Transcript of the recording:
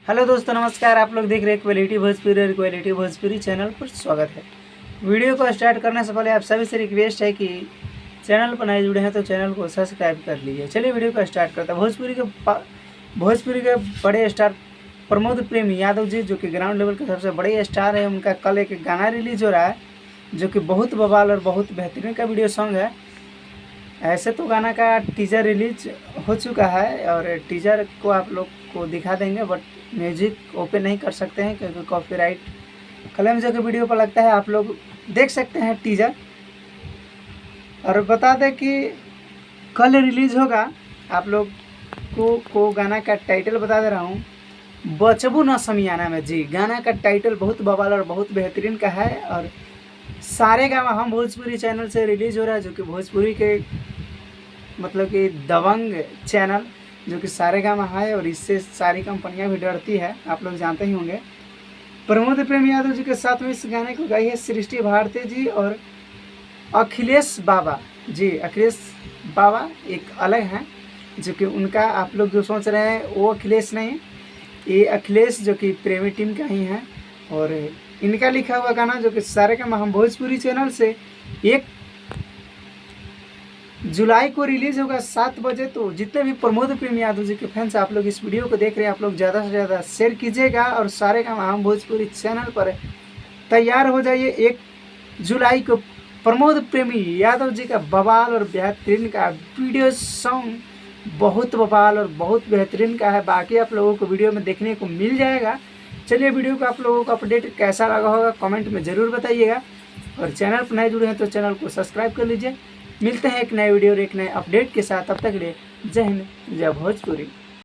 Hello दोस्तों, नमस्कार। आप लोग देख रहे हैं क्वालिटी भोजपुरी और क्वालिटी भोजपुरी चैनल पर स्वागत है। वीडियो को स्टार्ट करने से पहले आप सभी से रिक्वेस्ट है कि चैनल पर नए जुड़े हैं तो चैनल को सब्सक्राइब कर लीजिए। चलिए वीडियो को स्टार्ट करते हैं। भोजपुरी के बड़े स्टार प्रमोद प्रेम यादव जी, जो कि ग्राउंड लेवल के सबसे बड़े स्टार है, उनका कल एक गाना रिलीज हो रहा है जो कि बहुत बवाल और बहुत बेहतरीन का वीडियो सॉन्ग है। ऐसे तो गाना का टीजर रिलीज हो चुका है और टीजर को आप लोग को दिखा देंगे, बट म्यूजिक ओपन नहीं कर सकते हैं क्योंकि कॉपीराइट क्लेम जो कि वीडियो पर लगता है। आप लोग देख सकते हैं टीजर। और बता दें कि कल रिलीज होगा। आप लोग को गाना का टाइटल बता दे रहा हूँ, बचबू न समियाना में। जी, गाना का टाइटल बहुत बवाल और बहुत बेहतरीन का है और सारे गामा हम भोजपुरी चैनल से रिलीज़ हो रहा है, जो कि भोजपुरी के मतलब कि दबंग चैनल जो कि सारे गामा है और इससे सारी कंपनियां भी डरती है, आप लोग जानते ही होंगे। प्रमोद प्रेम यादव जी के साथ में इस गाने को गाई है सृष्टि भारती जी और अखिलेश बाबा जी। अखिलेश बाबा एक अलग हैं, जो कि उनका आप लोग जो सोच रहे हैं वो अखिलेश नहीं, ये अखिलेश जो कि प्रेमी टीम का ही है। और इनका लिखा हुआ गाना जो कि सारे गामा हम भोजपुरी चैनल से 1 जुलाई को रिलीज होगा 7 बजे। तो जितने भी प्रमोद प्रेम यादव जी के फैंस आप लोग इस वीडियो को देख रहे हैं, आप लोग ज़्यादा से ज़्यादा शेयर कीजिएगा और सारे काम हम भोजपुरी चैनल पर तैयार हो जाइए। 1 जुलाई को प्रमोद प्रेमी यादव जी का बवाल और बेहतरीन का वीडियो सॉन्ग बहुत बवाल और बहुत बेहतरीन का है। बाकी आप लोगों को वीडियो में देखने को मिल जाएगा। चलिए, वीडियो को आप लोगों को अपडेट कैसा लगा होगा कमेंट में ज़रूर बताइएगा और चैनल पर नए जुड़े हैं तो चैनल को सब्सक्राइब कर लीजिए। मिलते हैं एक नए वीडियो और एक नए अपडेट के साथ। तब तक के लिए जय हिंद, जय भोजपुरी।